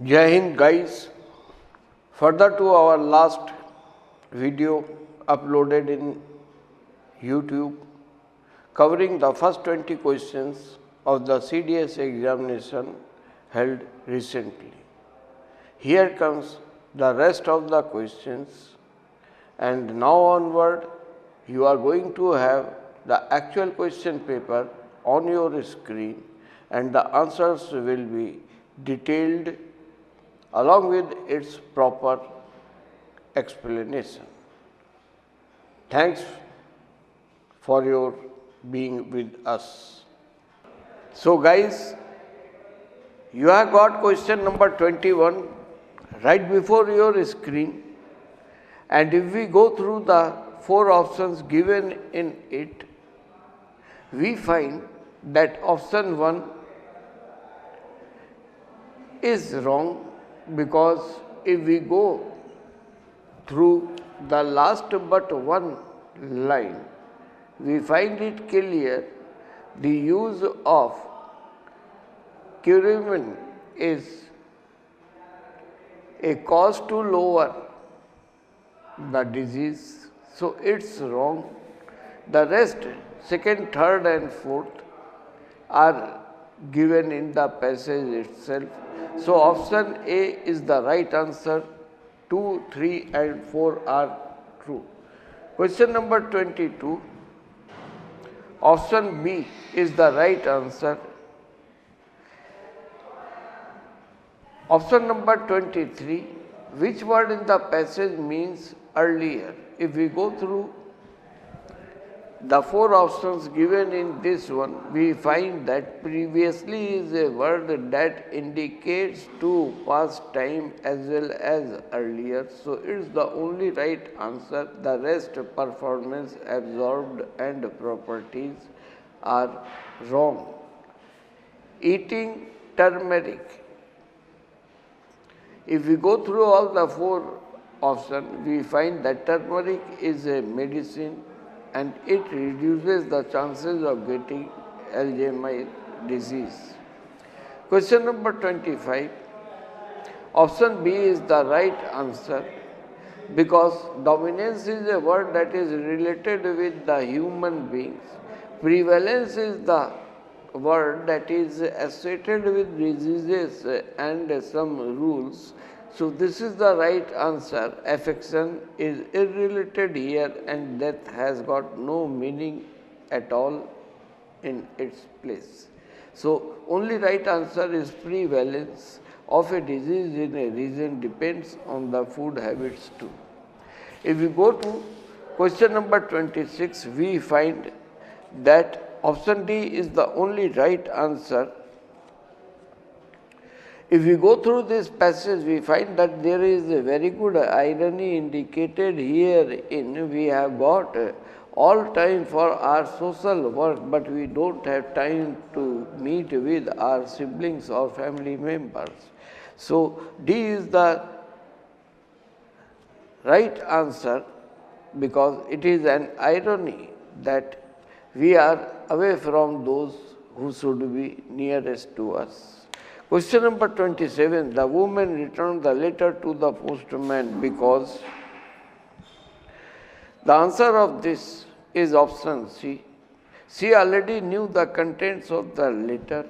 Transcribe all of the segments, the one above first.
Jai Hind guys, further to our last video uploaded in YouTube covering the first 20 questions of the CDS examination held recently. Here comes the rest of the questions, and now onward you are going to have the actual question paper on your screen and the answers will be detailed along with its proper explanation. Thanks for your being with us. So guys, you have got question number 21 right before your screen, and if we go through the 4 options given in it, we find that option 1 is wrong, because if we go through the last but one line, we find it clear the use of Humulin is a cause to lower the disease, so it's wrong. The rest, second, third and fourth, are given in the passage itself. So option A is the right answer. 2, 3 and 4 are true. Question number 22. Option B is the right answer. Option number 23. Which word in the passage means earlier? If we go through the 4 options given in this one, we find that previously is a word that indicates to past time as well as earlier. So it is the only right answer. The rest, performance, absorbed and properties, are wrong. Eating turmeric. If we go through all the 4 options, we find that turmeric is a medicine and it reduces the chances of getting Alzheimer's disease. Question number 25. Option B is the right answer, because dominance is a word that is related with the human beings. Prevalence is the word that is associated with diseases and some rules. So this is the right answer. Affection is irrelated here and death has got no meaning at all in its place. So only right answer is prevalence of a disease in a region depends on the food habits too. If we go to question number 26, we find that option D is the only right answer. If we go through this passage, we find that there is a very good irony indicated herein. We have got all time for our social work, but we don't have time to meet with our siblings or family members. So D is the right answer, because it is an irony that we are away from those who should be nearest to us. Question number 27. The woman returned the letter to the postman because. The answer of this is option C. She already knew the contents of the letter,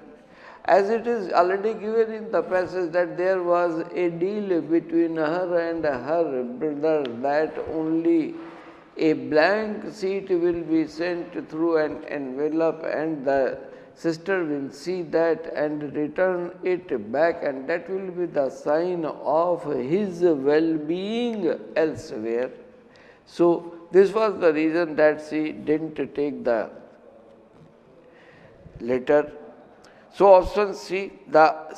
as it is already given in the passage that there was a deal between her and her brother that only a blank sheet will be sent through an envelope and the sister will see that and return it back, and that will be the sign of his well-being elsewhere. So this was the reason that she didn't take the letter. So option C,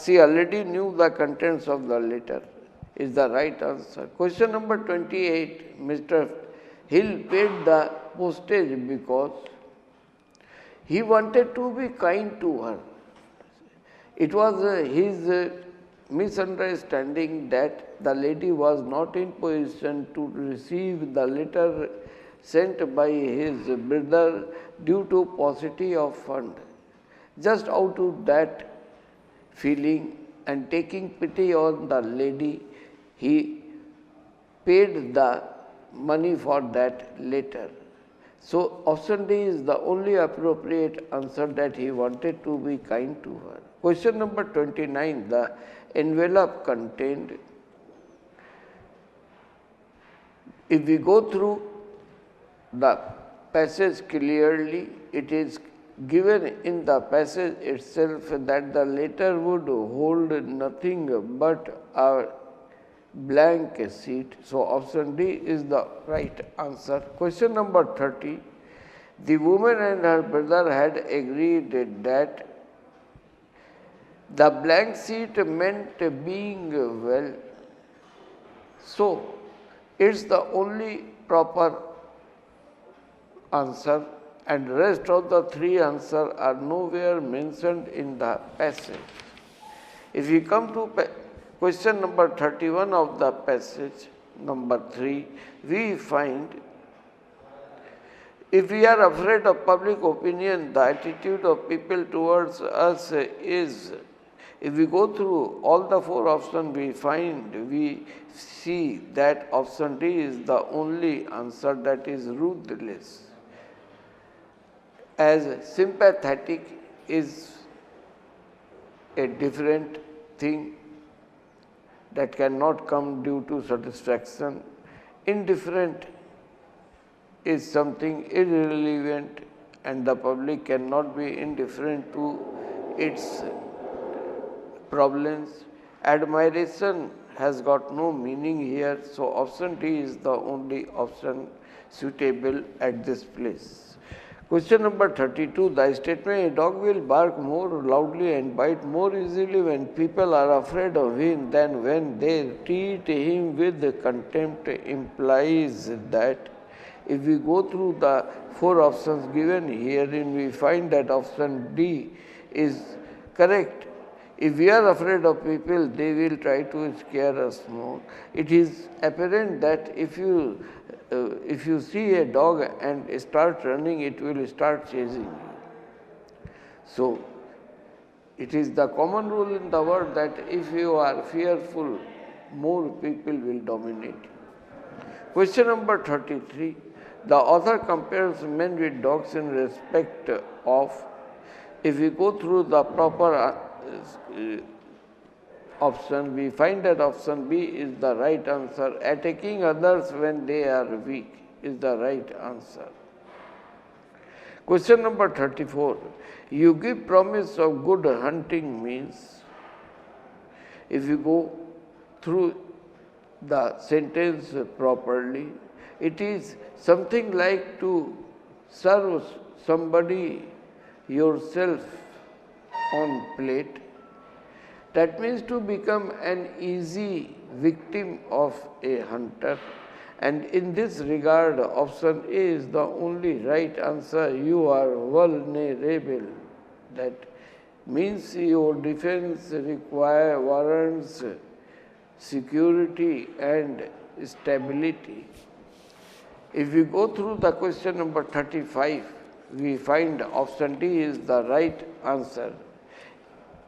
she already knew the contents of the letter, is the right answer. Question number 28. Mr. Hill paid the postage because he wanted to be kind to her. It was his misunderstanding that the lady was not in position to receive the letter sent by his brother due to paucity of fund. Just out of that feeling, and taking pity on the lady, he paid the money for that later. So option D is the only appropriate answer, that he wanted to be kind to her. Question number 29, the envelope contained. If we go through the passage clearly, it is given in the passage itself that the letter would hold nothing but a blank sheet. So option D is the right answer. Question number 30. The woman and her brother had agreed that the blank sheet meant being well. So it's the only proper answer, and rest of the three answers are nowhere mentioned in the passage. If we come to question number 31 of the passage, number 3, we find, if we are afraid of public opinion, the attitude of people towards us is, if we go through all the four options, we see that option D is the only answer, that is ruthless. As sympathetic is a different thing that cannot come due to satisfaction. Indifferent is something irrelevant, and the public cannot be indifferent to its problems. Admiration has got no meaning here, so option D is the only option suitable at this place. Question number 32, the statement, a dog will bark more loudly and bite more easily when people are afraid of him than when they treat him with contempt, implies that. If we go through the four options given herein, we find that option D is correct. If we are afraid of people, they will try to scare us more. It is apparent that if you see a dog and start running, it will start chasing you. So, it is the common rule in the world that if you are fearful, more people will dominate you. Question number 33. The author compares men with dogs in respect of, if we go through the proper option, we find that option B is the right answer. Attacking others when they are weak is the right answer. Question number 34. You give promise of good hunting means, if you go through the sentence properly, it is something like to serve somebody yourself on plate. That means to become an easy victim of a hunter. And in this regard, option A is the only right answer. You are vulnerable. That means your defense warrants security and stability. If we go through the question number 35, we find option D is the right answer.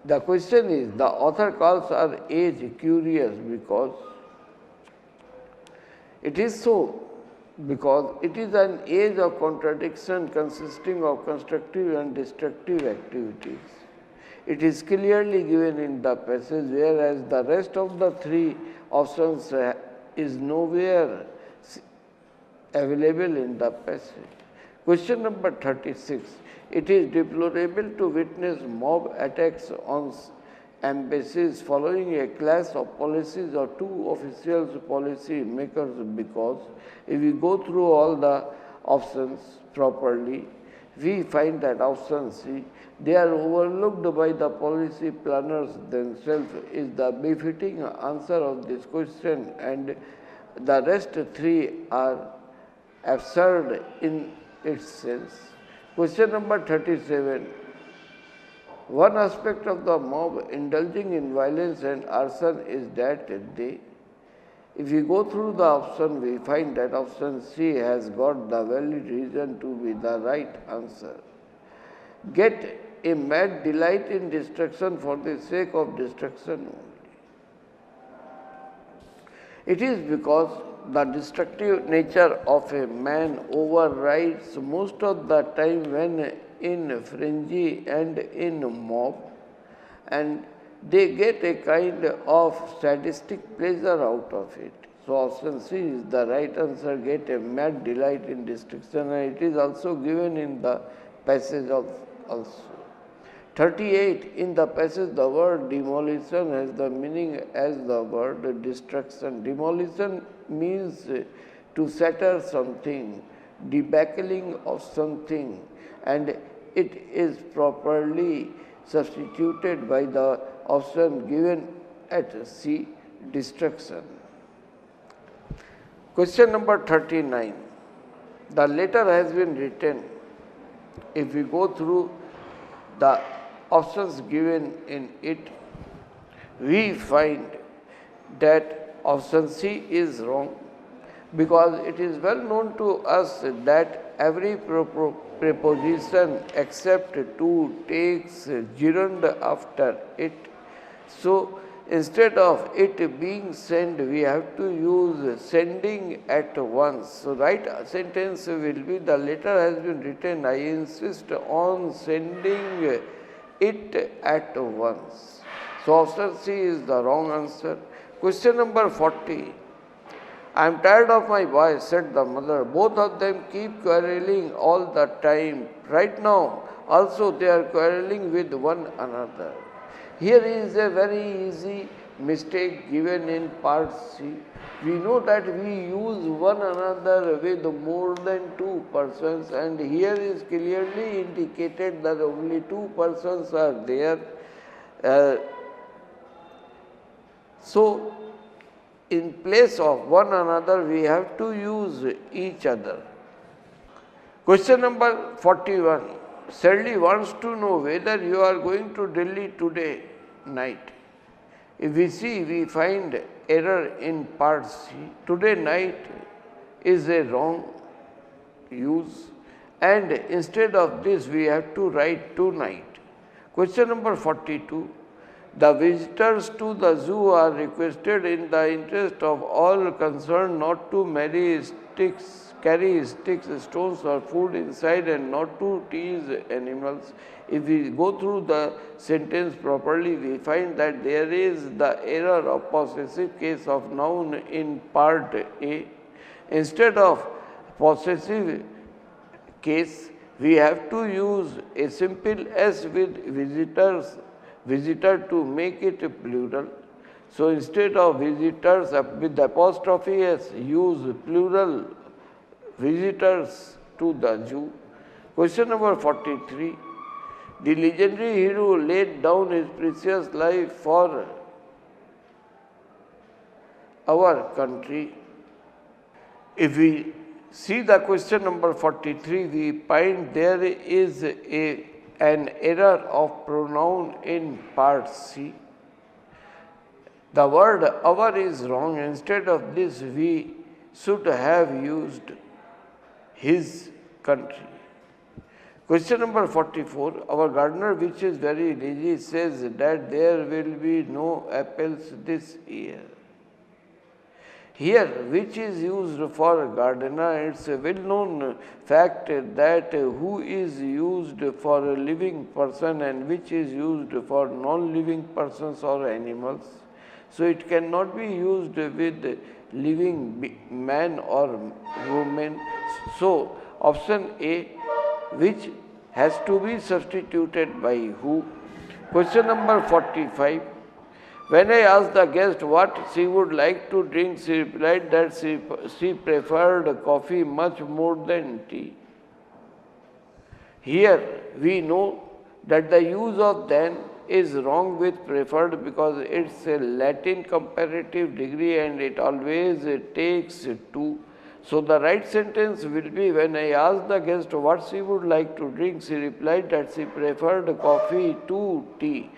The question is, the author calls our age curious because it is so, because it is an age of contradiction consisting of constructive and destructive activities. It is clearly given in the passage, whereas the rest of the three options is nowhere available in the passage. Question number 36. It is deplorable to witness mob attacks on embassies following a clash of policies or two officials, policy makers, because if we go through all the options properly, we find that option C, they are overlooked by the policy planners themselves, is the befitting answer of this question, and the rest three are absurd in its sense. Question number 37. One aspect of the mob indulging in violence and arson is that they, if we go through the option, we find that option C has got the valid reason to be the right answer. get a mad delight in destruction for the sake of destruction only. It is because the destructive nature of a man overrides most of the time when in frenzy and in mob, and they get a kind of sadistic pleasure out of it. So option C is the right answer, get a mad delight in destruction, and it is also given in the passage also. 38. In the passage, the word demolition has the meaning as the word destruction. Demolition means to shatter something, debacling of something, and it is properly substituted by the option given at C, destruction. Question number 39. The letter has been written. If we go through the options given in it, we find that option C is wrong, because it is well known to us that every preposition except to takes gerund after it. So instead of it being sent, we have to use sending at once. So right sentence will be, the letter has been written, I insist on sending it at once. So option C is the wrong answer. Question number 40. I am tired of my boy, said the mother. Both of them keep quarreling all the time. Right now also they are quarreling with one another. Here is a very easy mistake given in part C. We know that we use one another with more than two persons, and here is clearly indicated that only two persons are there. So in place of one another, we have to use each other. Question number 41. Sally wants to know whether you are going to Delhi today night. If we see, we find error in part C. Today night is a wrong use, and instead of this we have to write tonight. Question number 42. The visitors to the zoo are requested in the interest of all concerned not to carry sticks, stones or food inside, and not to tease animals. If we go through the sentence properly, we find that there is the error of possessive case of noun in part A. Instead of possessive case, we have to use a simple S with visitor to make it plural. So instead of visitors with apostrophe S, use plural visitors to the zoo. Question number 43. The legendary hero laid down his precious life for our country. If we see the question number 43, we find there is an error of pronoun in part C. The word our is wrong. Instead of this, we should have used his country. Question number 44. Our gardener, which is very lazy, says that there will be no apples this year. Here, which is used for gardener, it's a well-known fact that who is used for a living person and which is used for non-living persons or animals. So it cannot be used with living man or woman. So option A, which has to be substituted by who. Question number 45. When I asked the guest what she would like to drink, she replied that she preferred coffee much more than tea. Here we know that the use of than is wrong with preferred, because it's a Latin comparative degree and it always takes to. So the right sentence will be, when I asked the guest what she would like to drink, she replied that she preferred coffee to tea.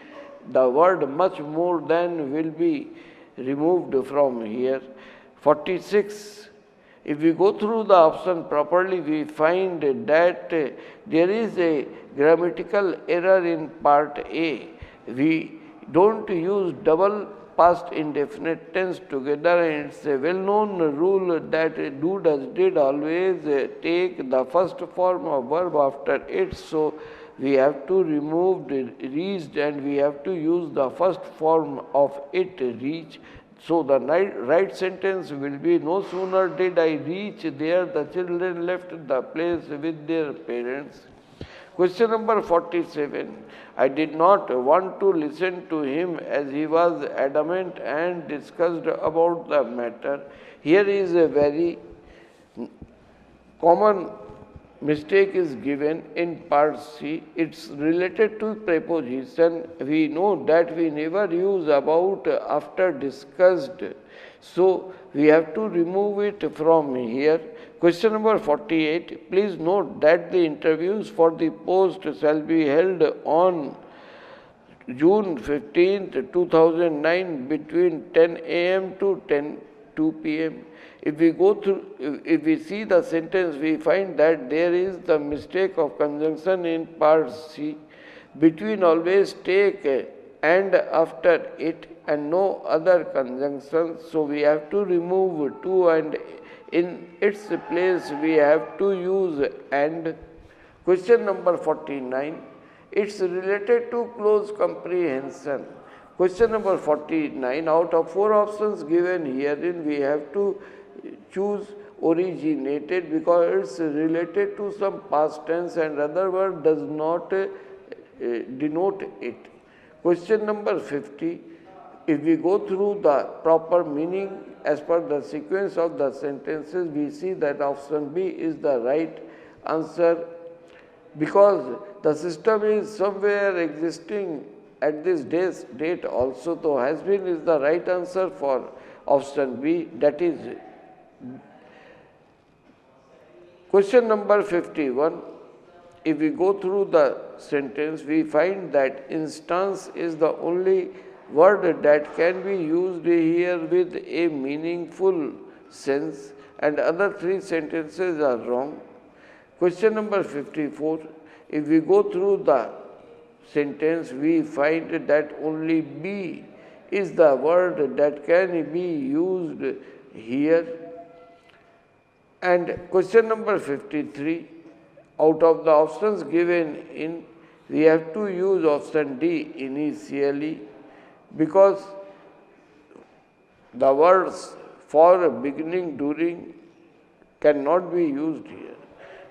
The word much more than will be removed from here. 46. If we go through the option properly, we find that there is a grammatical error in part A. We don't use double past indefinite tense together, and it's a well-known rule that do, does, did always take the first form of verb after it. So we have to remove the reached and we have to use the first form of it, reach. So the right sentence will be, no sooner did I reach there, the children left the place with their parents. Question number 47. I did not want to listen to him as he was adamant and discussed about the matter. Here is a very common mistake is given in part C. It's related to preposition. We know that we never use about after discussed. So we have to remove it from here. Question number 48. Please note that the interviews for the post shall be held on June 15th, 2009 between 10 a.m. to 2 p.m. If we see the sentence, we find that there is the mistake of conjunction in part C. Between always take and after it and no other conjunction. So we have to remove to, and in its place we have to use and. Question number 49. It's related to close comprehension. Question number 49. Out of 4 options given herein, we have to choose originated because it's related to some past tense and other word does not denote it. Question number 50. If we go through the proper meaning as per the sequence of the sentences, we see that option B is the right answer because the system is somewhere existing at this date also. So has been is the right answer for option B, that is. Question number 51. If we go through the sentence, we find that instance is the only word that can be used here with a meaningful sense, and other 3 sentences are wrong. Question number 54. If we go through the sentence, we find that only be is the word that can be used here. And question number 53, out of the options given in, we have to use option D initially because the words for, beginning, during cannot be used here.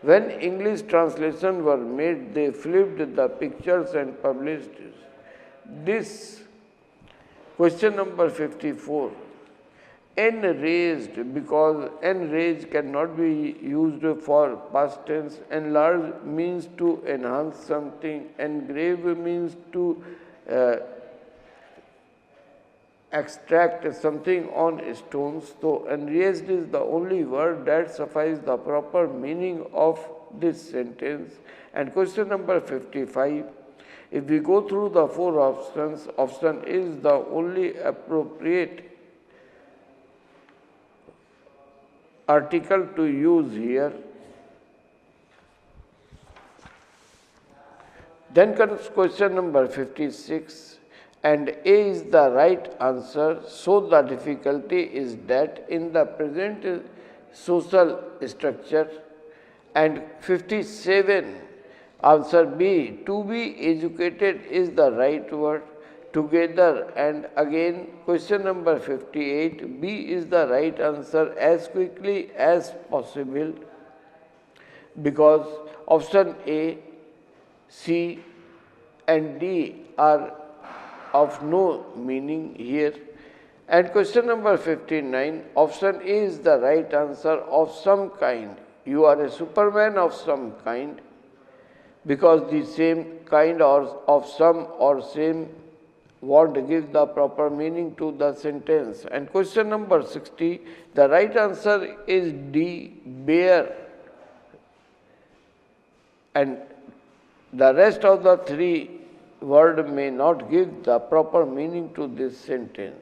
When English translation were made, they flipped the pictures and published this. Question number 54. Enraged, because enraged cannot be used for past tense. Enlarge means to enhance something. Engrave means to extract something on stones. So enraged is the only word that suffices the proper meaning of this sentence. And question number 55. If we go through the 4 options, option A is the only appropriate article to use here. Then comes question number 56, and A is the right answer. So the difficulty is that in the present social structure, and 57, answer B, to be educated is the right word. Together, and again question number 58, B is the right answer as quickly as possible because option A, C and D are of no meaning here. And question number 59, option A is the right answer, of some kind. You are a superman of some kind because the same kind or of some or same won't give the proper meaning to the sentence. And question number 60, the right answer is D, bear. And the rest of the 3 words may not give the proper meaning to this sentence.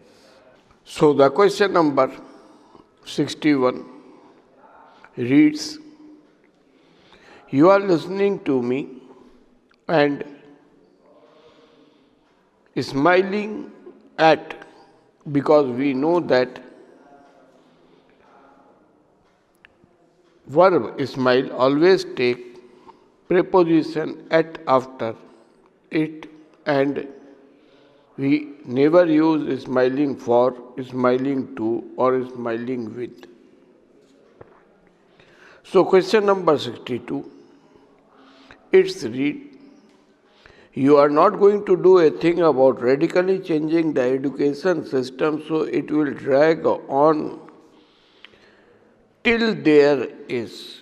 So the question number 61, reads, you are listening to me and smiling at, because we know that verb smile always take preposition at after it, and we never use smiling for, smiling to, or smiling with. So question number 62, it's read, you are not going to do a thing about radically changing the education system, so it will drag on till there is.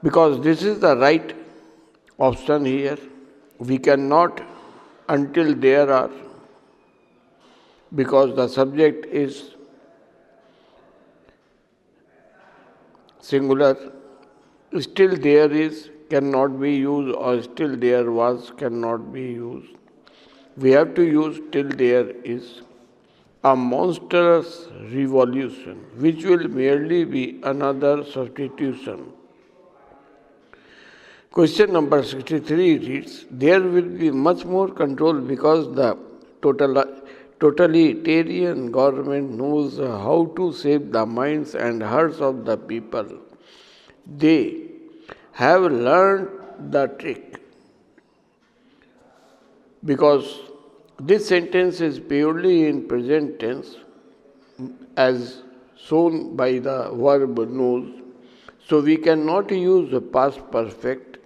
Because this is the right option here. We cannot until there are, because the subject is singular. Still there is cannot be used, or still there was cannot be used. We have to use till there is. A monstrous revolution, which will merely be another substitution. Question number 63 reads, there will be much more control because the totalitarian government knows how to save the minds and hearts of the people. They have learned the trick. Because this sentence is purely in present tense, as shown by the verb knows, so we cannot use the past perfect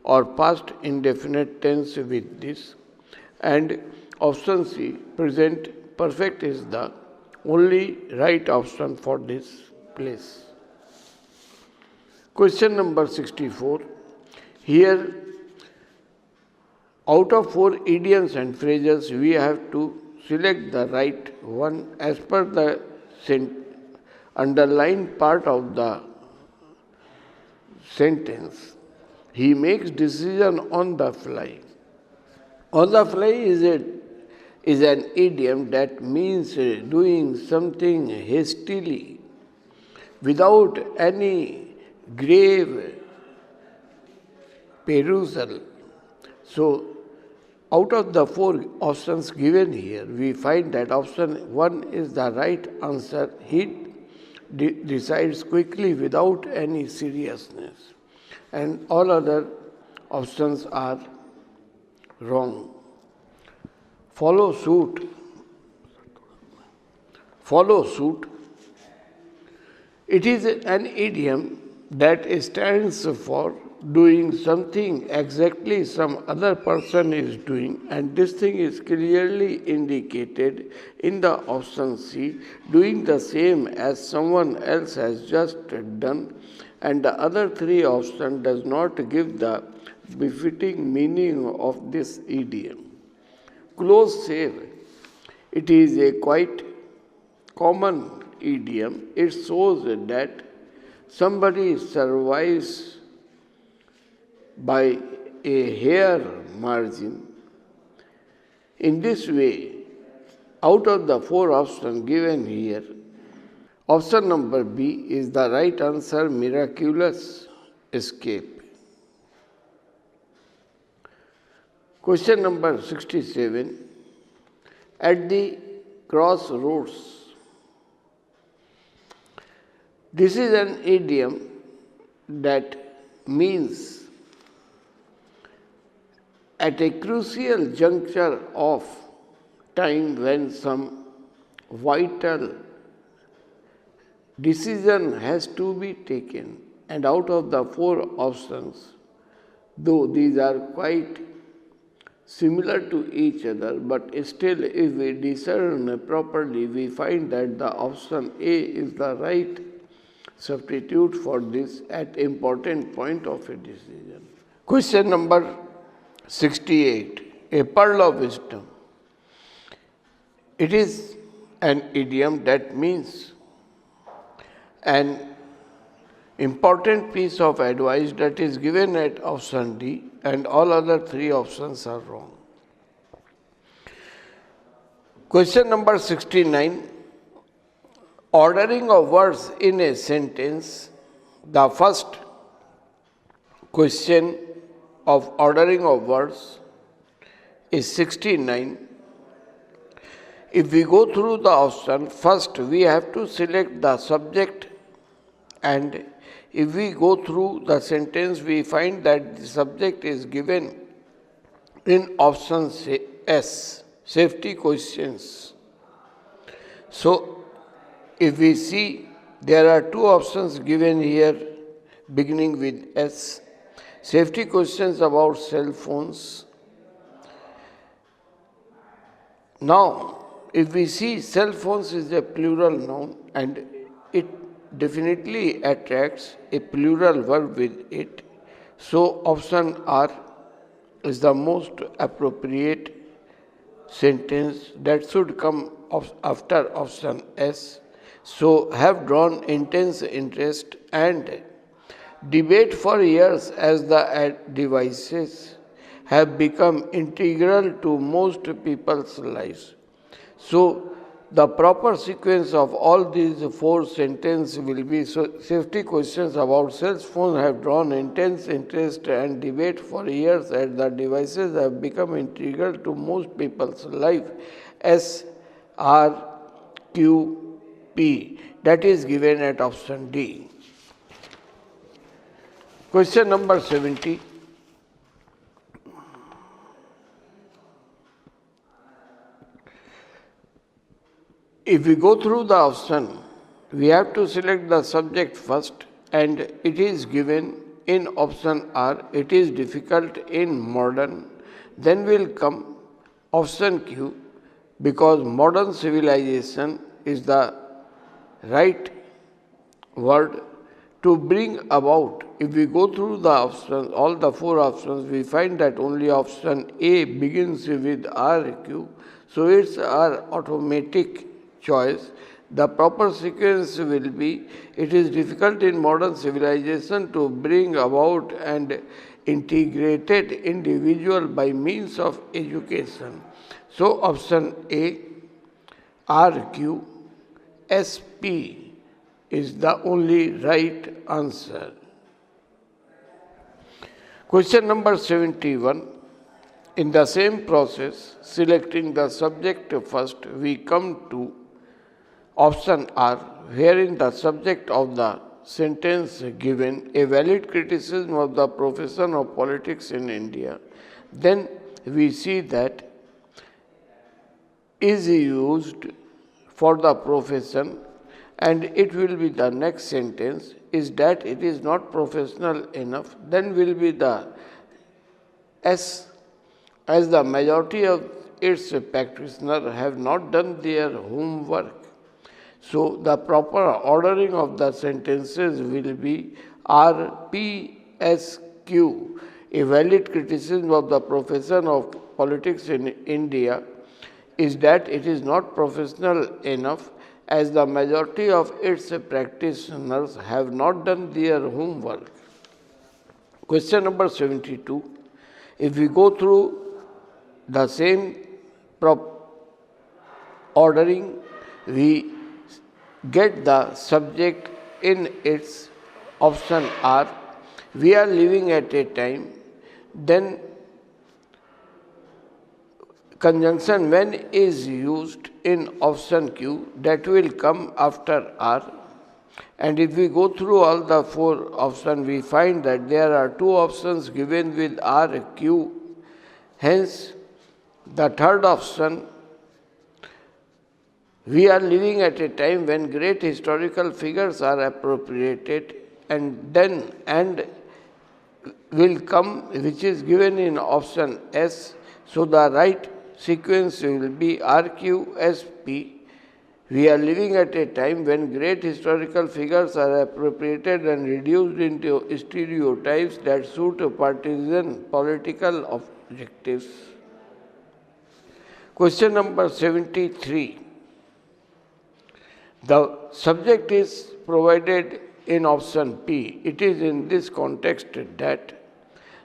or past indefinite tense with this, and option C, present perfect, is the only right option for this place. Question number 64. Here, out of 4 idioms and phrases, we have to select the right one as per the underlined part of the sentence. He makes decision on the fly. On the fly is an idiom that means doing something hastily without any grave perusal. So, out of the 4 options given here, we find that option 1 is the right answer. He decides quickly without any seriousness, and all other options are wrong. Follow suit. Follow suit. It is an idiom that stands for doing something exactly some other person is doing, and this thing is clearly indicated in the option C, doing the same as someone else has just done, and the other 3 options does not give the befitting meaning of this idiom. Close save. It is a quite common idiom. It shows that somebody survives by a hair margin. In this way, out of the 4 options given here, option number B is the right answer, miraculous escape. Question number 67. At the crossroads. This is an idiom that means at a crucial juncture of time when some vital decision has to be taken, and out of the 4 options, though these are quite similar to each other, but still if we discern properly, we find that the option A is the right substitute for this at important point of a decision. Question number 68. A pearl of wisdom. It is an idiom that means an important piece of advice that is given at option D, and all other 3 options are wrong. Question number 69. ordering of words in a sentence, the first question of ordering of words is 69. If we go through the option, first we have to select the subject, and if we go through the sentence, we find that the subject is given in option S, safety questions. So, if we see, there are two options given here beginning with S. Safety questions about cell phones. Now, if we see, cell phones is a plural noun and it definitely attracts a plural verb with it. So, option R is the most appropriate sentence that should come after option S. So, have drawn intense interest and debate for years as the devices have become integral to most people's lives. So, the proper sequence of all these four sentences will be safety questions about cell phones have drawn intense interest and debate for years as the devices have become integral to most people's life. S, R, Q, P. That is given at option D. Question number 70. If we go through the option, we have to select the subject first, and it is given in option R. It is difficult in modern. Then will come option Q, because modern civilization is the right word to bring about. If we go through the options, all the four options, we find that only option A begins with RQ. So it's our automatic choice. The proper sequence will be, it is difficult in modern civilization to bring about an integrated individual by means of education. So option A, RQ, SP is the only right answer. Question number 71. In the same process, selecting the subject first, we come to option R, wherein the subject of the sentence given a valid criticism of the profession of politics in India. Then we see that is used for the profession, and it will be the next sentence is that it is not professional enough. Then will be the S, as the majority of its practitioners have not done their homework. So, the proper ordering of the sentences will be R, P, S, Q, a valid criticism of the profession of politics in India is that it is not professional enough, as the majority of its practitioners have not done their homework. Question number 72. If we go through the same ordering, we get the subject in its option R. We are living at a time. Then conjunction when is used in option Q, that will come after R. And if we go through all the four options, we find that there are two options given with R, Q. Hence, the third option, we are living at a time when great historical figures are appropriated, and then will come, which is given in option S. So, the right sequence will be RQSP. We are living at a time when great historical figures are appropriated and reduced into stereotypes that suit partisan political objectives. Question number 73. The subject is provided in option P. It is in this context that.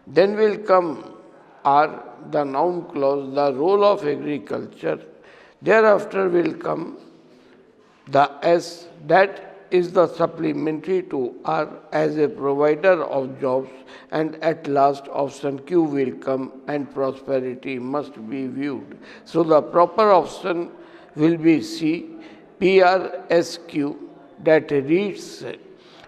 Then will come R, the noun clause, the role of agriculture. Thereafter will come The S, that is the supplementary to R as a provider of jobs, and at last option Q will come and prosperity must be viewed. So the proper option will be C, PRSQ, that reads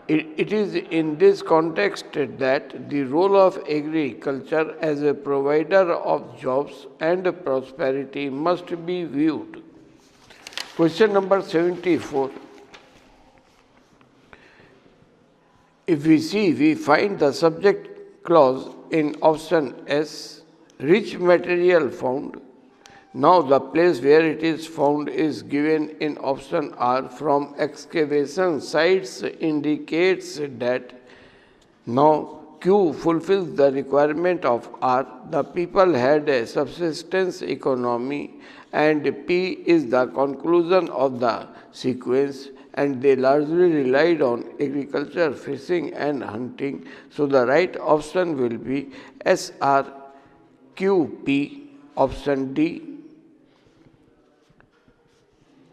it is in this context that the role of agriculture as a provider of jobs and prosperity must be viewed. Question number 74. If we see, we find the subject clause in option S, rich material found. Now the place where it is found is given in option R, from excavation sites indicates that now Q fulfills the requirement of R. The people had a subsistence economy, and P is the conclusion of the sequence, and they largely relied on agriculture, fishing and hunting. So the right option will be SRQP, option D.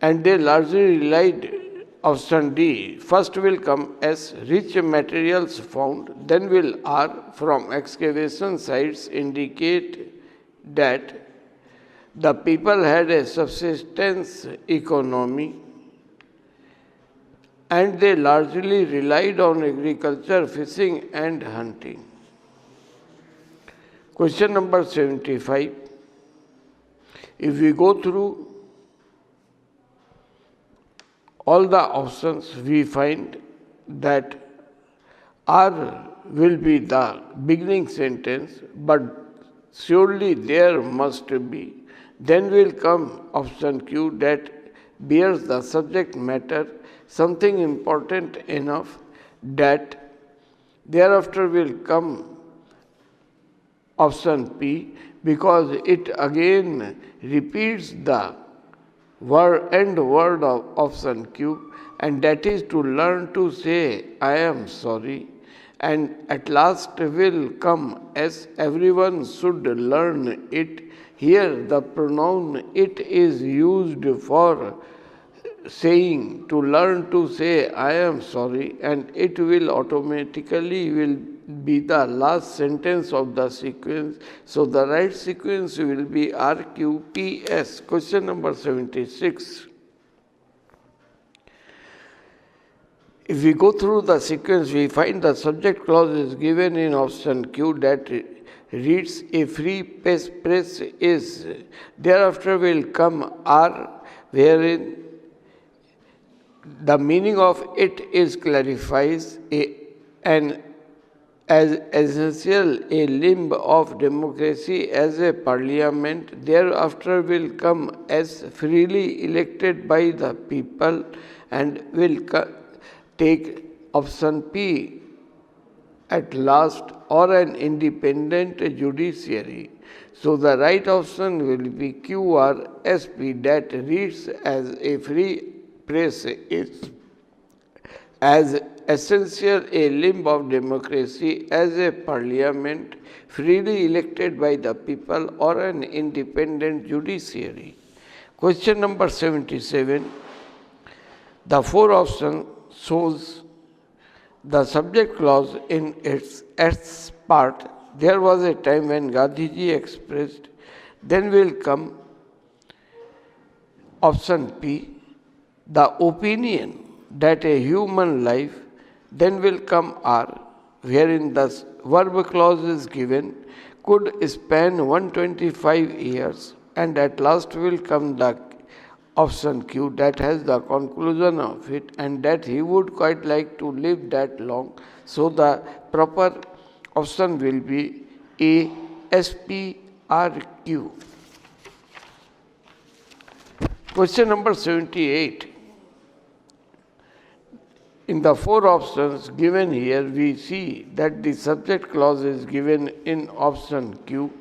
And they largely relied, option D. First will come S, rich materials found, then will R, from excavation sites indicate that the people had a subsistence economy, and they largely relied on agriculture, fishing and hunting. Question number 75. If we go through all the options, we find that R will be the beginning sentence, but surely there must be. Then will come option Q, that bears the subject matter, something important enough that thereafter will come option P, because it again repeats the end word of option Q, and that is to learn to say I am sorry. And at last will come as everyone should learn it. Here the pronoun it is used for saying to learn to say I am sorry, and it will automatically will be the last sentence of the sequence. So the right sequence will be RQPS. Question number 76. If we go through the sequence, we find the subject clause is given in option Q, that reads a free press is. Thereafter will come R, wherein the meaning of it is clarifies an as essential a limb of democracy as a parliament. Thereafter will come as freely elected by the people, and will take option P at last, or an independent judiciary. So the right option will be QRSP, that reads as a free press is as essential a limb of democracy as a parliament freely elected by the people, or an independent judiciary. Question number 77. The four option shows the subject clause in its S part. There was a time when Gandhiji expressed. Then will come option P, the opinion that a human life. Then will come R, wherein the verb clause is given, could span 125 years, and at last will come the option Q, that has the conclusion of it, and that he would quite like to live that long. So the proper option will be ASPRQ. Question number 78. In the four options given here, we see that the subject clause is given in option Q,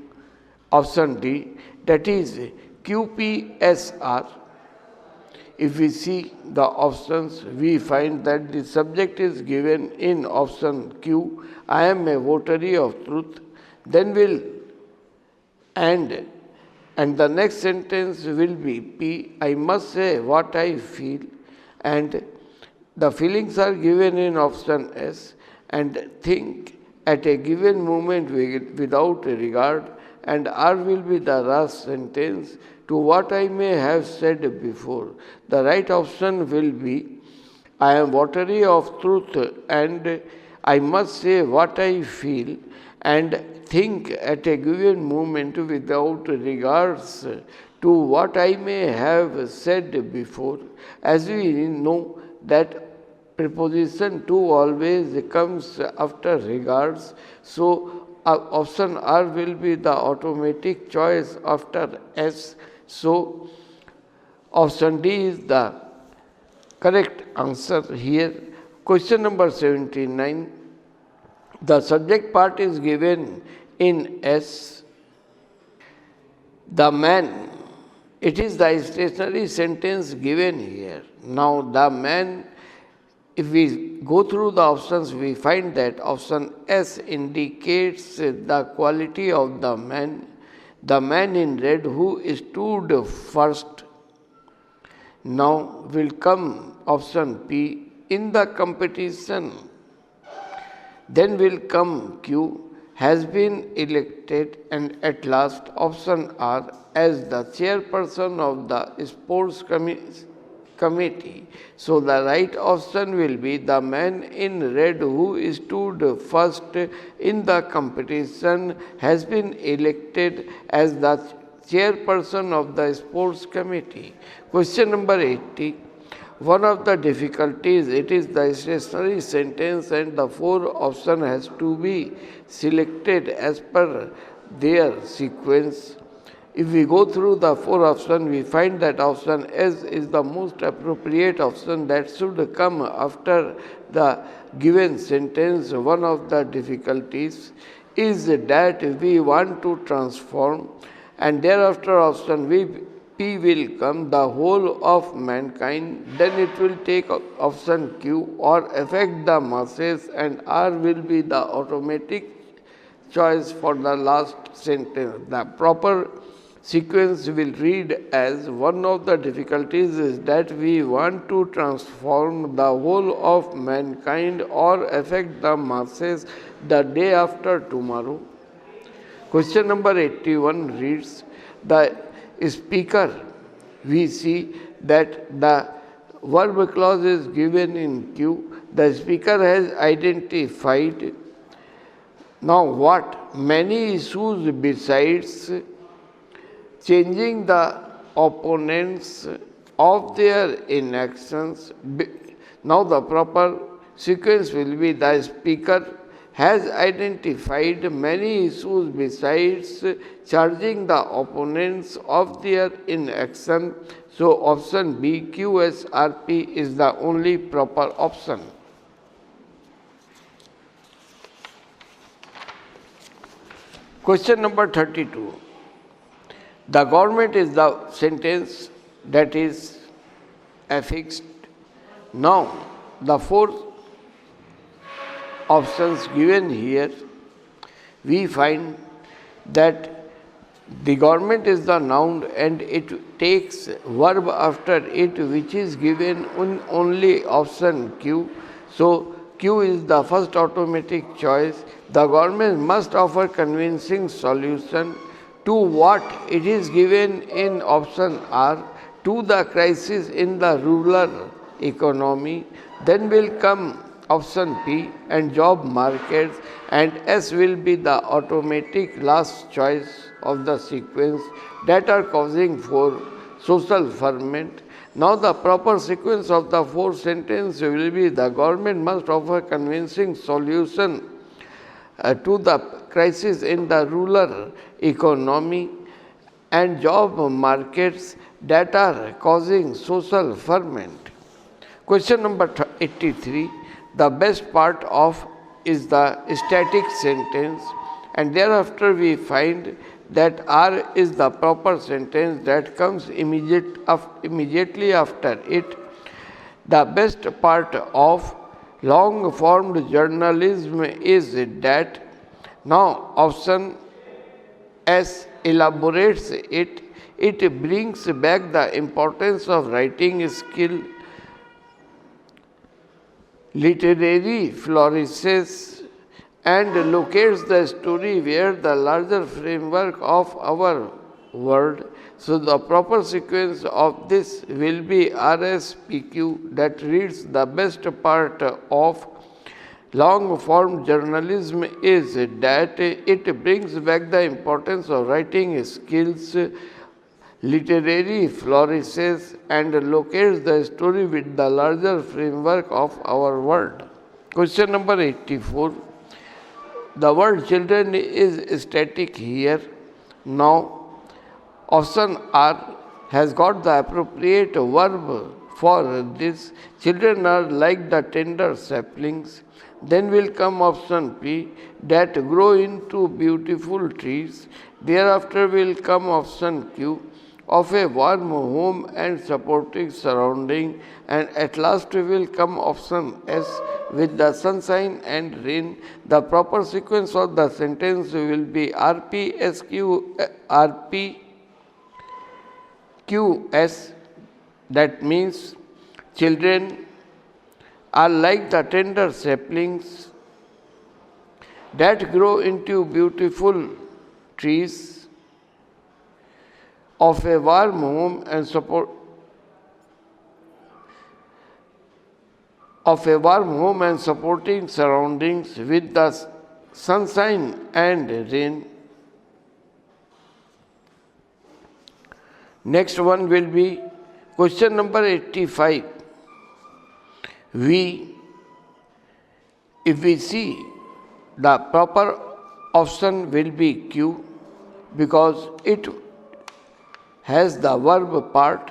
option D, that is QPSR. If we see the options, we find that the subject is given in option Q, I am a votary of truth. Then will and the next sentence will be P, I must say what I feel. and the feelings are given in option S, and think at a given moment without regard, and R will be the last sentence to what I may have said before. The right option will be, I am watery of truth and I must say what I feel and think at a given moment without regards to what I may have said before. As we know that preposition to always comes after regards, so option R will be the automatic choice after S. So option D is the correct answer here. Question number 79. The subject part is given in S. The man. It is the stationary sentence given here. Now the man, if we go through the options, we find that option S indicates the quality of the man in red who stood first. Now will come option P, in the competition. Then will come Q, has been elected, and at last option R, as the chairperson of the sports committee. So the right option will be the man in red who stood first in the competition has been elected as the chairperson of the sports committee. Question number 80. One of the difficulties, it is the stationary sentence and the four option has to be selected as per their sequence. If we go through the four options, we find that option S is the most appropriate option that should come after the given sentence. One of the difficulties is that we want to transform, and thereafter option P will come, the whole of mankind, then it will take option Q, or affect the masses, and R will be the automatic choice for the last sentence. The proper sequence will read as, one of the difficulties is that we want to transform the whole of mankind or affect the masses the day after tomorrow. Question number 81 reads, the speaker, we see that the verb clause is given in Q. The speaker has identified now what? Many issues besides changing the opponents of their inactions. Now the proper sequence will be, the speaker has identified many issues besides charging the opponents of their inaction. So option B, QSRP, is the only proper option. Question number 32. The government is the sentence that is affixed. Now the four options given here, we find that the government is the noun and it takes verb after it, which is given in only option Q. So Q is the first automatic choice. The government must offer convincing solution to what? It is given in option R, to the crisis in the rural economy. Then will come option P and job markets, and S will be the automatic last choice of the sequence that are causing for social ferment. Now the proper sequence of the four sentences will be, the government must offer convincing solution to the crisis in the rural economy and job markets that are causing social ferment. Question number 83. The best part of is the static sentence, and thereafter we find that R is the proper sentence that comes immediately after it. The best part of long formed journalism is that, now option S elaborates it. It brings back the importance of writing skill literary flourishes and locates the story where the larger framework of our world. So the proper sequence of this will be RSPQ, that reads the best part of long form journalism is that it brings back the importance of writing skills, literary flourishes and locates the story with the larger framework of our world. Question number 84. The word children is static here. Now, option R has got the appropriate verb for this. Children are like the tender saplings. Then will come option P, that grow into beautiful trees. Thereafter will come option Q, of a warm home and supporting surrounding, and at last will come option S, with the sunshine and rain. The proper sequence of the sentence will be RPQS, that means children are like the tender saplings that grow into beautiful trees of a warm home and supporting surroundings with the sunshine and rain. Next one will be question number 85. If we see, the proper option will be Q, because it has the verb part.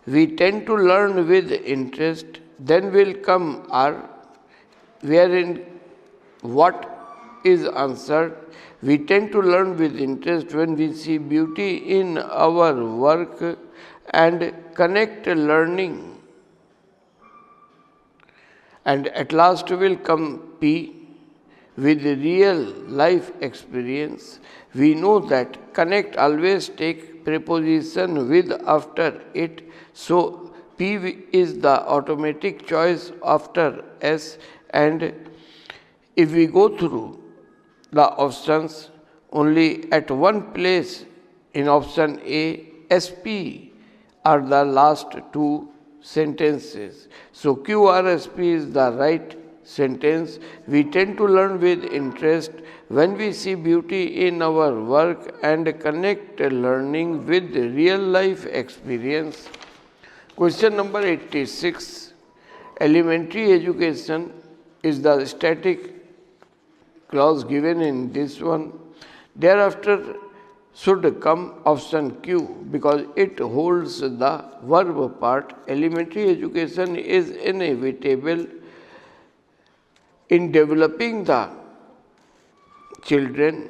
We tend to learn with interest. Then will come R, wherein what is answered. We tend to learn with interest when we see beauty in our work and connect learning. And at last will come P, with real life experience. We know that connect always take preposition with after it. So P is the automatic choice after S. And if we go through the options, only at one place in option A, SP are the last two sentences. So QRSP is the right sentence. We tend to learn with interest when we see beauty in our work and connect learning with real life experience. Question number 86. Elementary education is the static clause given in this one. Thereafter should come option Q, because it holds the verb part. Elementary education is inevitable in developing the children.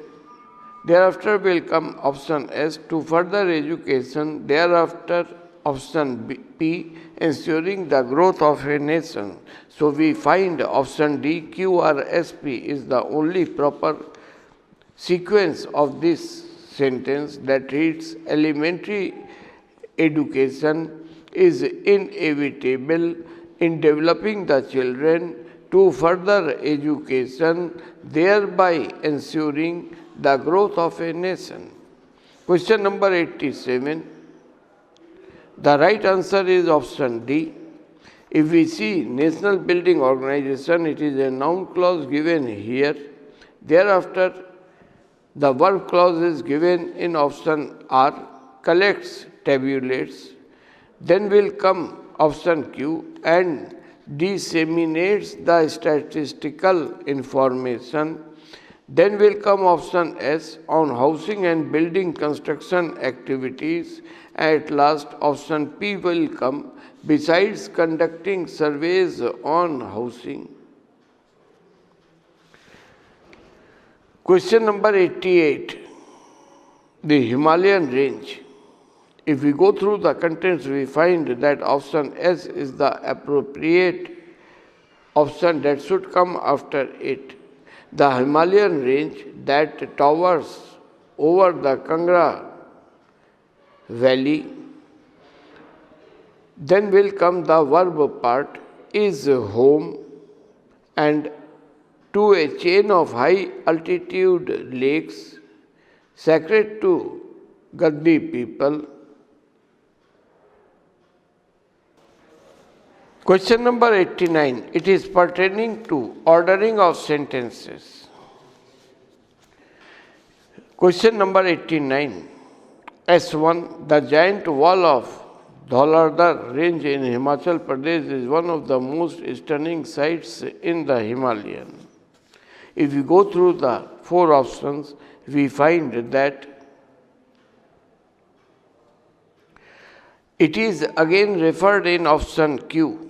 Thereafter will come option S, to further education. Thereafter option P, ensuring the growth of a nation. So we find option D, QRSP is the only proper sequence of this sentence, that reads elementary education is inevitable in developing the children to further education, thereby ensuring the growth of a nation. Question number 87. The right answer is option D. If we see National Building Organization, it is a noun clause given here. Thereafter, the verb clause is given in option R, collects, tabulates. Then will come option Q, and disseminates the statistical information. Then will come option S, on housing and building construction activities. At last, option P will come, besides conducting surveys on housing. Question number 88. The Himalayan range. If we go through the contents, we find that option S is the appropriate option that should come after it. The Himalayan range that towers over the Kangra valley. Then will come the verb part, is home. and to a chain of high altitude lakes sacred to Gaddi people. Question number 89. It is pertaining to ordering of sentences. Question number 89. S1. The giant wall of Dhauladhar range in Himachal Pradesh is one of the most stunning sights in the Himalayan. If we go through the four options, we find that it is again referred in option Q.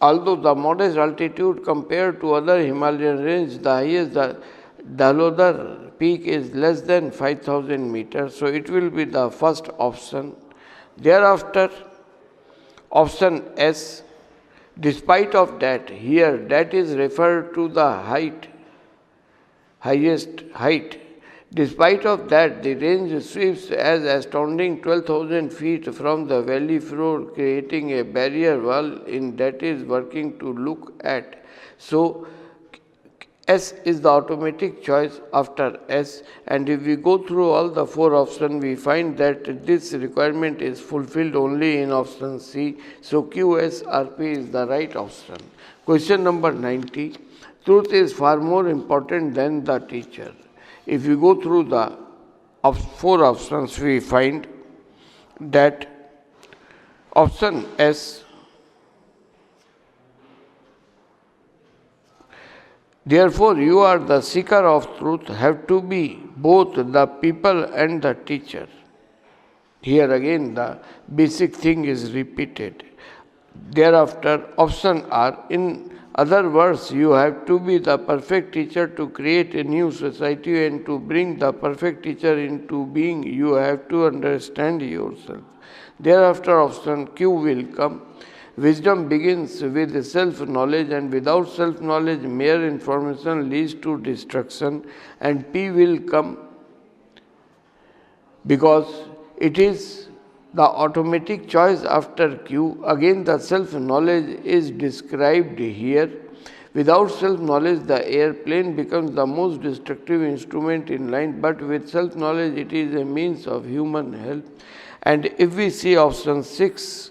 Although the modest altitude compared to other Himalayan ranges, the highest Dhauladhar peak is less than 5,000 meters, so it will be the first option. Thereafter, option S, despite of that, here that is referred to the highest height. Despite of that, the range sweeps as astounding 12,000 feet from the valley floor, creating a barrier wall in that is working to look at. So, S is the automatic choice after S, and if we go through all the four options, we find that this requirement is fulfilled only in option C. So, QSRP is the right option. Question number 90. Truth is far more important than the teacher. If we go through the four options, we find that option S, therefore, you are the seeker of truth, have to be both the people and the teacher. Here again the basic thing is repeated. Thereafter, option R, in other words, you have to be the perfect teacher to create a new society, and to bring the perfect teacher into being, you have to understand yourself. Thereafter, option Q will come. Wisdom begins with self-knowledge, and without self-knowledge, mere information leads to destruction. And P will come because it is the automatic choice after Q. Again, the self-knowledge is described here. Without self-knowledge, the airplane becomes the most destructive instrument in line, but with self-knowledge, it is a means of human help. And if we see option 6,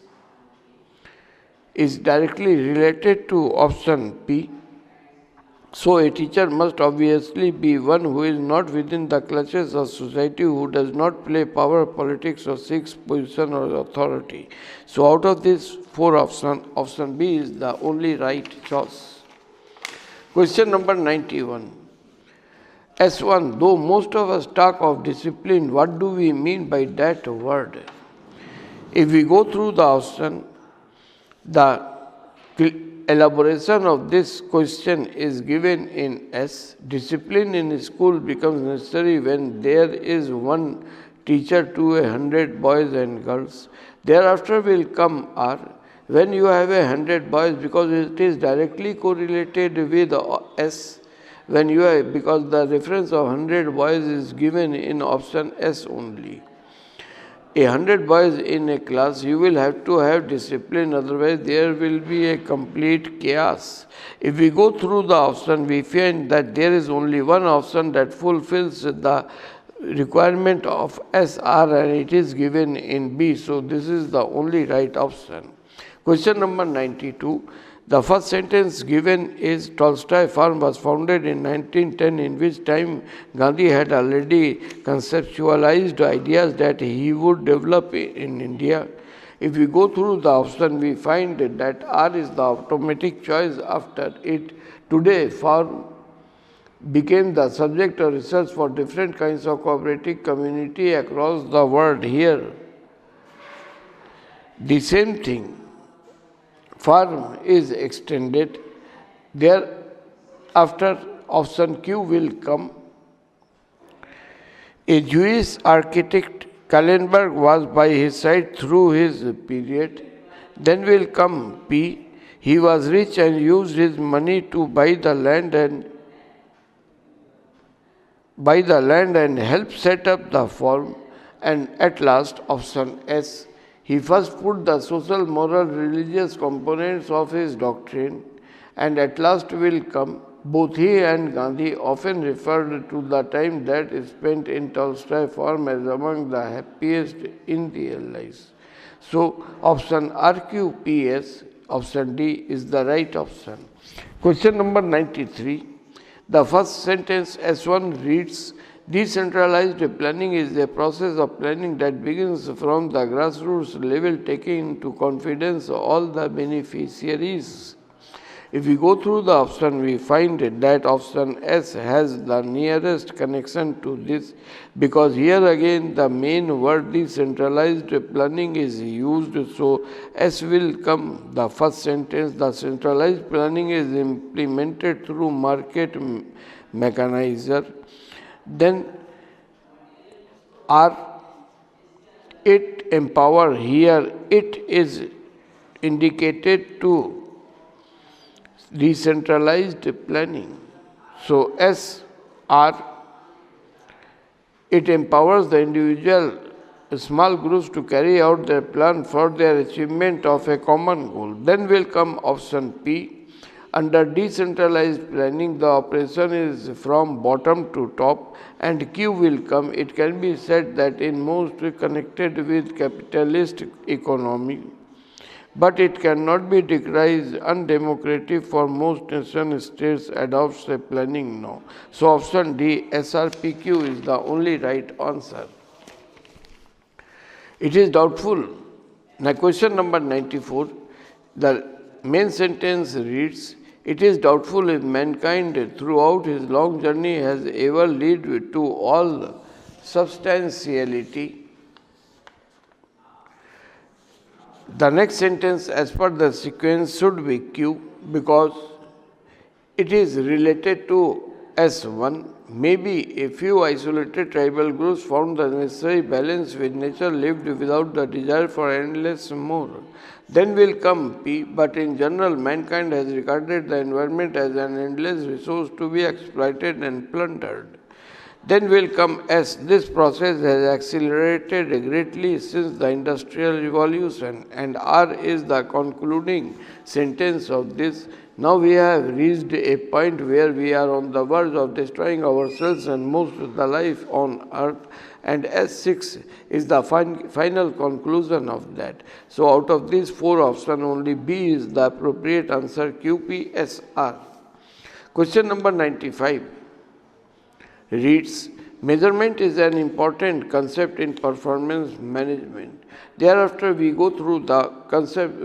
is directly related to option P. So a teacher must obviously be one who is not within the clutches of society, who does not play power politics or seeks position or authority. So out of these four options, option B is the only right choice. Question number 91. S1. Though most of us talk of discipline, what do we mean by that word? If we go through the option, the elaboration of this question is given in S. Discipline in school becomes necessary when there is one teacher to 100 boys and girls. Thereafter will come R. When you have 100 boys, because it is directly correlated with S. When you have, because the reference of 100 boys is given in option S only. 100 boys in a class, you will have to have discipline, otherwise there will be a complete chaos. If we go through the option, we find that there is only one option that fulfills the requirement of SR, and it is given in B. So this is the only right option. Question number 92. The first sentence given is Tolstoy farm was founded in 1910, in which time Gandhi had already conceptualized ideas that he would develop in India. If we go through the option, we find that R is the automatic choice after it. Today, farm became the subject of research for different kinds of cooperative community across the world. Here, the same thing. Farm is extended. Thereafter, option Q will come. A Jewish architect, Kallenberg, was by his side through his period. Then will come P. He was rich and used his money to buy the land and help set up the farm. And at last, option S. He first put the social, moral, religious components of his doctrine and at last will come. Both he and Gandhi often referred to the time that is spent in Tolstoy form as among the happiest in their lives. So, option RQPS, option D is the right option. Question number 93. The first sentence S1 reads, decentralized planning is a process of planning that begins from the grassroots level, taking into confidence all the beneficiaries. If we go through the option, we find that option S has the nearest connection to this, because here again the main word decentralized planning is used. So, S will come the first sentence. The centralized planning is implemented through market mechanizer. Then R, it empower, here it is indicated to decentralized planning. So, S, R, it empowers the individual small groups to carry out their plan for their achievement of a common goal. Then will come option P. Under decentralized planning, the operation is from bottom to top, and Q will come. It can be said that in most connected with capitalist economy, but it cannot be decried undemocratic for most nation states adopts a planning now. So, option D, SRPQ is the only right answer. It is doubtful. Now, question number 94, the main sentence reads, it is doubtful if mankind throughout his long journey has ever led to all substantiality. The next sentence as per the sequence should be Q, because it is related to S1. Maybe a few isolated tribal groups found the necessary balance with nature, lived without the desire for endless more. Then will come P, but in general mankind has regarded the environment as an endless resource to be exploited and plundered. Then will come S. This process has accelerated greatly since the Industrial Revolution, and R is the concluding sentence of this. Now we have reached a point where we are on the verge of destroying ourselves and most of the life on earth, and S6 is the final conclusion of that. So out of these four options, only B is the appropriate answer, QPSR. Question number 95 reads, measurement is an important concept in performance management. Thereafter, we go through the concept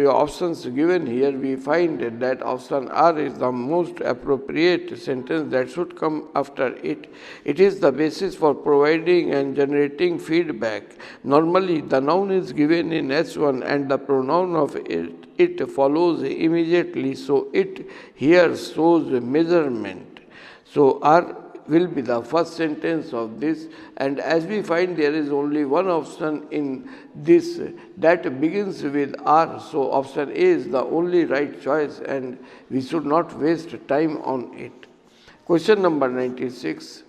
options given here. We find that option R is the most appropriate sentence that should come after it. It is the basis for providing and generating feedback. Normally, the noun is given in S1 and the pronoun of it follows immediately. So, it here shows measurement. So, R will be the first sentence of this, and as we find there is only one option in this that begins with R, so option A is the only right choice and we should not waste time on it. Question number 96.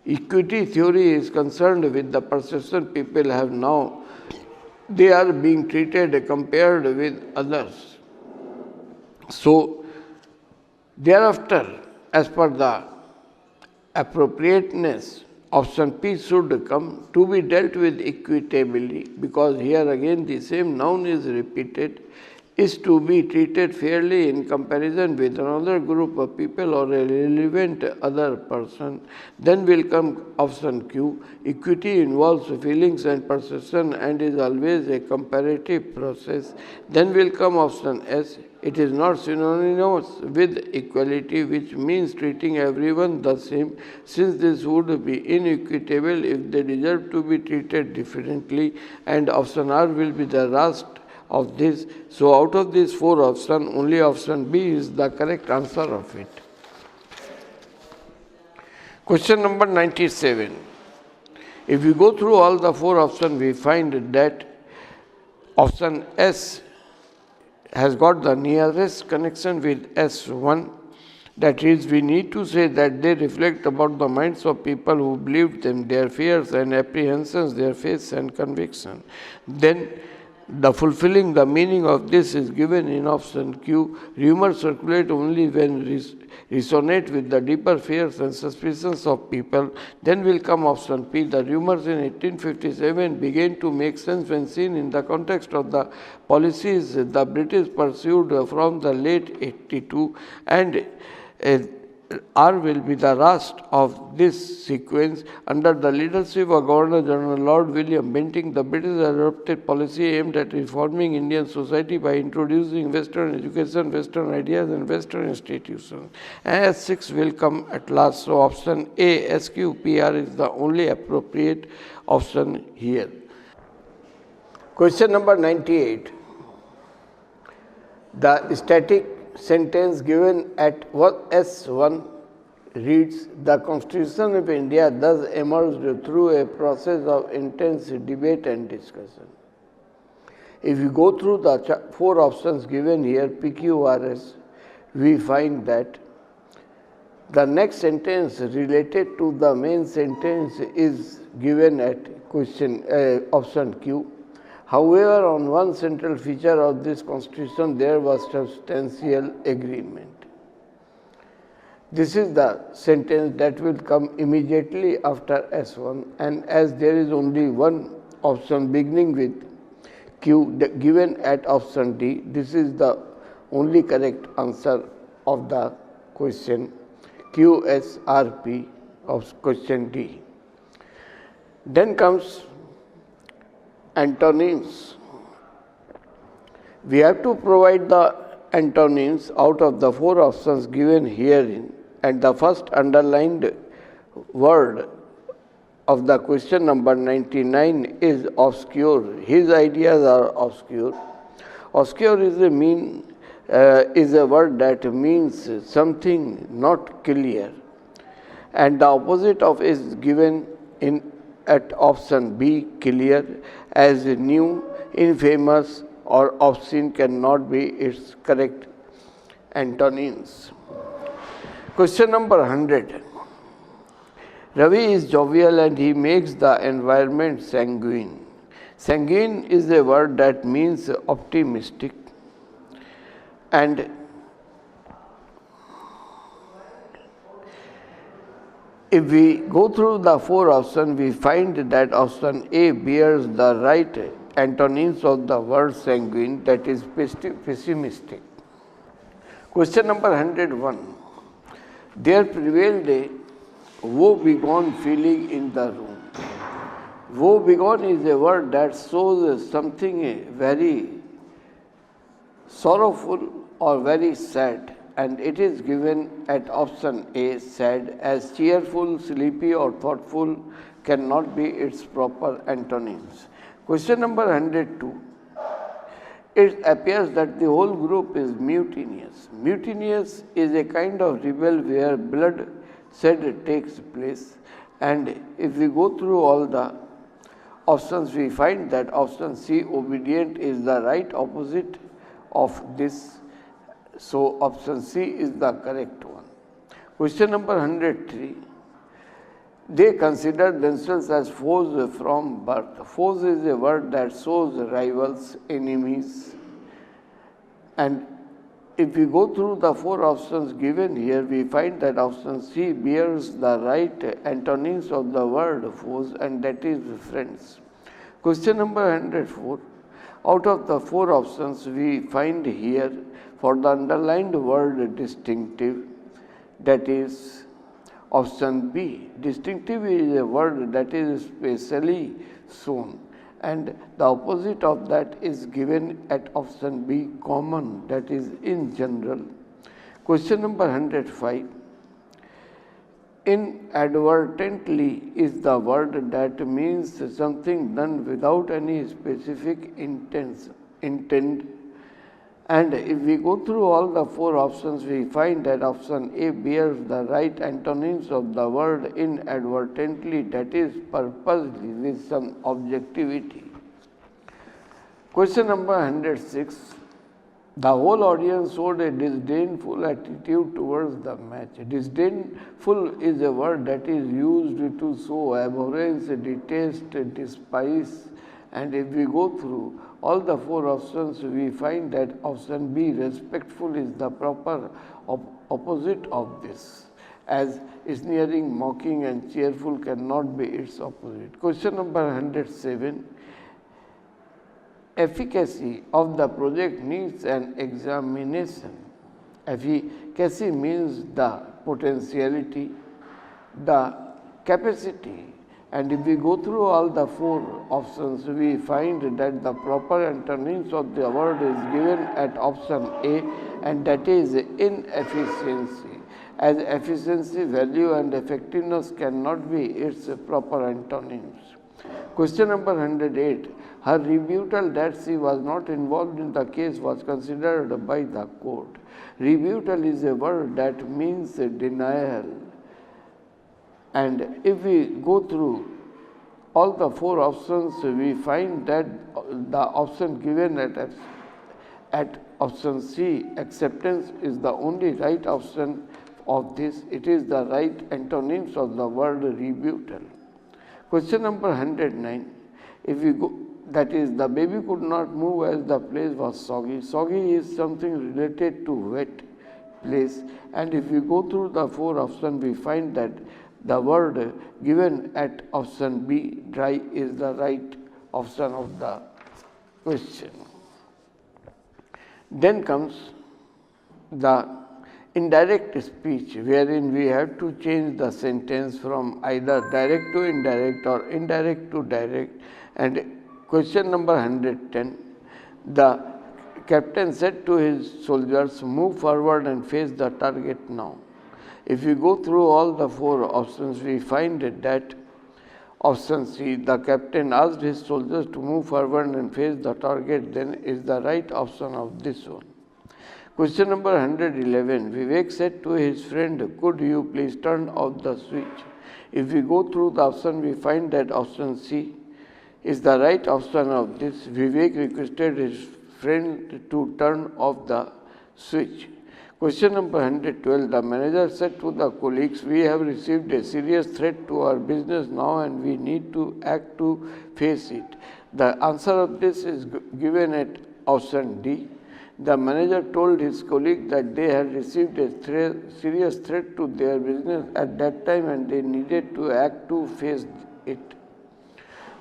Equity theory is concerned with the perception people have now. They are being treated compared with others. So, thereafter, as per the appropriateness, option P should come, to be dealt with equitably, because here again the same noun is repeated, is to be treated fairly in comparison with another group of people or a relevant other person. Then will come option Q. Equity involves feelings and perception and is always a comparative process. Then will come option S. It is not synonymous with equality, which means treating everyone the same, since this would be inequitable if they deserve to be treated differently, and option R will be the last of this. So, out of these four options, only option B is the correct answer of it. Question number 97. If we go through all the four options, we find that option S has got the nearest connection with S1. That is, we need to say that they reflect about the minds of people who believed them, their fears and apprehensions, their faiths and conviction. Then The fulfilling the meaning of this is given in option Q. Rumors circulate only when resonate with the deeper fears and suspicions of people. Then will come option P. The rumors in 1857 began to make sense when seen in the context of the policies the British pursued from the late 82, and R will be the last of this sequence. Under the leadership of Governor General Lord William Bentinck, the British adopted policy aimed at reforming Indian society by introducing Western education, Western ideas and Western institutions. And S6 will come at last. So option A, SQPR is the only appropriate option here. Question number 98. The static sentence given at S1 reads, the Constitution of India thus emerged through a process of intense debate and discussion. If we go through the four options given here, PQRS, we find that the next sentence related to the main sentence is given at option Q. However, on one central feature of this Constitution, there was substantial agreement. This is the sentence that will come immediately after S1, and as there is only one option beginning with Q given at option D, this is the only correct answer of the question QSRP of question D. Then comes antonyms. We have to provide the antonyms out of the four options given herein, and the first underlined word of the question number 99 is obscure. His ideas are obscure. Obscure is a word that means something not clear, and the opposite of is given at option B, clear, as new, infamous or obscene cannot be its correct antonyms. Question number 100. Ravi is jovial and he makes the environment sanguine. Sanguine is a word that means optimistic, and if we go through the four options, we find that option A bears the right antonyms of the word sanguine, that is pessimistic. Question number 101. There prevailed a woe-begone feeling in the room. Woe-begone is a word that shows something very sorrowful or very sad, and it is given at option A, sad, as cheerful, sleepy or thoughtful cannot be its proper antonyms. Question number 102. It appears that the whole group is mutinous. Mutinous is a kind of rebel where bloodshed takes place, and if we go through all the options, we find that option C, obedient, is the right opposite of this. So option C is the correct one. Question number 103. They consider themselves as foes from birth. Foes is a word that shows rivals, enemies. And if we go through the four options given here, we find that option C bears the right antonyms of the word foes, and that is friends. Question number 104. Out of the four options, we find here for the underlined word distinctive, that is option B. Distinctive is a word that is specially shown, and the opposite of that is given at option B, common, that is in general. Question number 105. Inadvertently is the word that means something done without any specific intent. And if we go through all the four options, we find that option A bears the right antonyms of the word inadvertently, that is purposely, with some objectivity. Question number 106. The whole audience showed a disdainful attitude towards the match. Disdainful is a word that is used to show abhorrence, detest, despise, and if we go through all the 4 options, we find that option B, respectful, is the proper opposite of this, as sneering, mocking and cheerful cannot be its opposite. Question number 107. Efficacy of the project needs an examination. Efficacy means the potentiality, the capacity, and if we go through all the 4 options, we find that the proper antonyms of the word is given at option A, and that is inefficiency, as efficiency, value and effectiveness cannot be its proper antonyms. Question number 108. Her rebuttal that she was not involved in the case was considered by the court. Rebuttal is a word that means denial. And if we go through all the 4 options, we find that the option given at option C, acceptance, is the only right option of this. It is the right antonyms of the word rebuttal. Question number 109. If we go, that is, the baby could not move as the place was soggy. Soggy is something related to wet place, and if we go through the 4 options, we find that the word given at option B, dry, is the right option of the question. Then comes the indirect speech, wherein we have to change the sentence from either direct to indirect or indirect to direct. And question number 110, the captain said to his soldiers, move forward and face the target now. If we go through all the 4 options, we find that option C, the captain asked his soldiers to move forward and face the target, then is the right option of this one. Question number 111. Vivek said to his friend, could you please turn off the switch? If we go through the option, we find that option C is the right option of this. Vivek requested his friend to turn off the switch. Question number 112. The manager said to the colleagues, we have received a serious threat to our business now and we need to act to face it. The answer of this is given at option D. The manager told his colleague that they had received a serious threat to their business at that time and they needed to act to face it.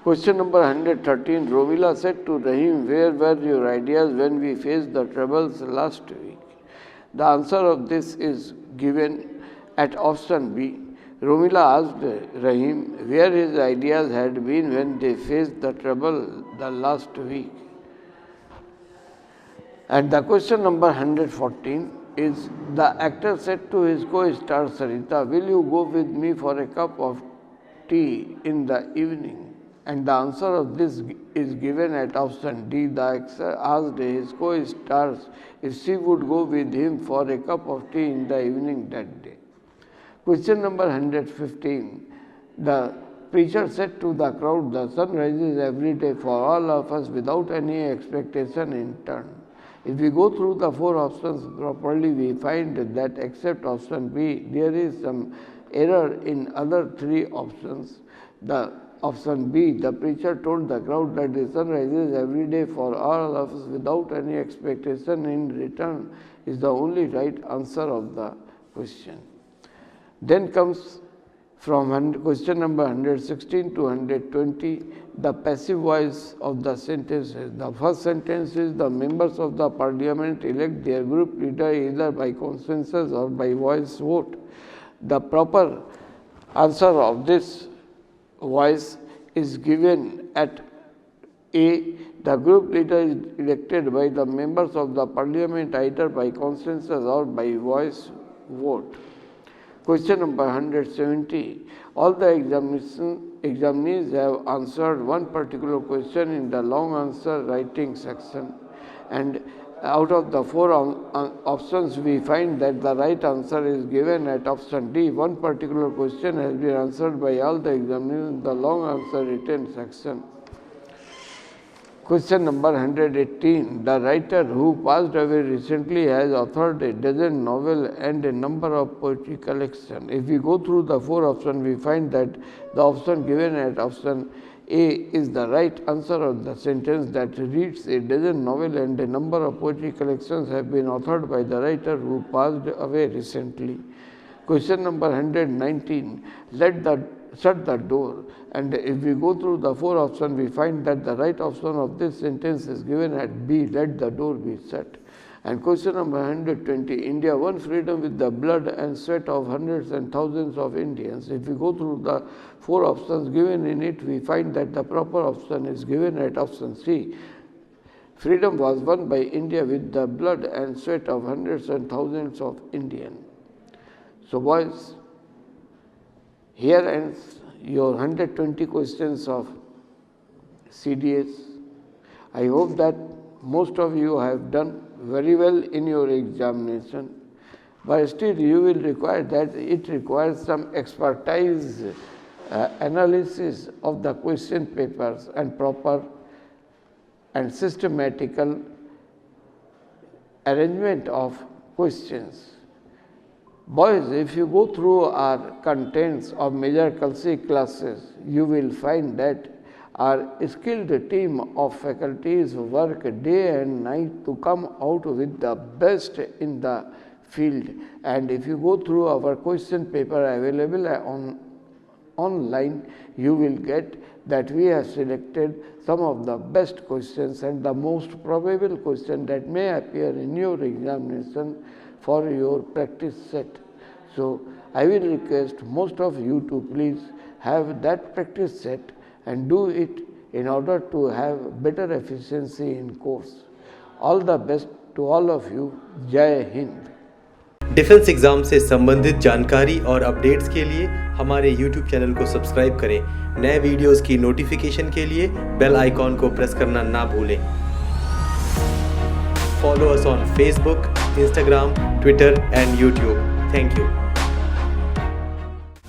Question number 113. Romila said to Rahim, where were your ideas when we faced the troubles last week? The answer of this is given at option B. Romila asked Rahim where his ideas had been when they faced the trouble the last week. And the question number 114 is, the actor said to his co-star Sarita, will you go with me for a cup of tea in the evening? And the answer of this is given at option D. The actor asked his co-stars if she would go with him for a cup of tea in the evening that day. Question number 115. The preacher said to the crowd, the sun rises every day for all of us without any expectation in turn. If we go through the 4 options properly, we find that except option B, there is some error in other 3 options. The option B, the preacher told the crowd that the sun rises every day for all of us without any expectation in return, is the only right answer of the question. Then comes from question number 116 to 120, the passive voice of the sentences. The first sentence is, the members of the parliament elect their group leader either by consensus or by voice vote. The proper answer of this voice is given at A. The group leader is elected by the members of the parliament either by consensus or by voice vote. Question number 170. All the examinees have answered one particular question in the long answer writing section, and out of the 4 options we find that the right answer is given at option D. One particular question has been answered by all the examinees in the long answer written section. Question number 118. The writer who passed away recently has authored a dozen novels and a number of poetry collections. If we go through the 4 options, we find that the option given at option A is the right answer of the sentence that reads, a dozen novels and a number of poetry collections have been authored by the writer who passed away recently. Question number 119, shut the door. And if we go through the four options, we find that the right option of this sentence is given at B, let the door be shut. And question number 120, India won freedom with the blood and sweat of hundreds and thousands of Indians. If we go through the four options given in it, we find that the proper option is given at option C. Freedom was won by India with the blood and sweat of hundreds and thousands of Indians. So boys, here ends your 120 questions of CDS. I hope that most of you have done very well in your examination, but still you will require that it requires some expertise analysis of the question papers and proper and systematical arrangement of questions. Boys, if you go through our contents of major Kalsi classes, you will find that our skilled team of faculties work day and night to come out with the best in the field. And if you go through our question paper available online, you will get that we have selected some of the best questions and the most probable question that may appear in your examination for your practice set. So I will request most of you to please have that practice set and do it in order to have better efficiency in course. All the best to all of you. Jai Hind. Defence exam से संबंधित जानकारी और updates के लिए हमारे YouTube channel को subscribe करें। नए वीडियोस की नोटिफिकेशन के लिए बेल आइकॉन को प्रेस करना ना भूलें। Follow us on Facebook, Instagram, Twitter and YouTube. Thank you.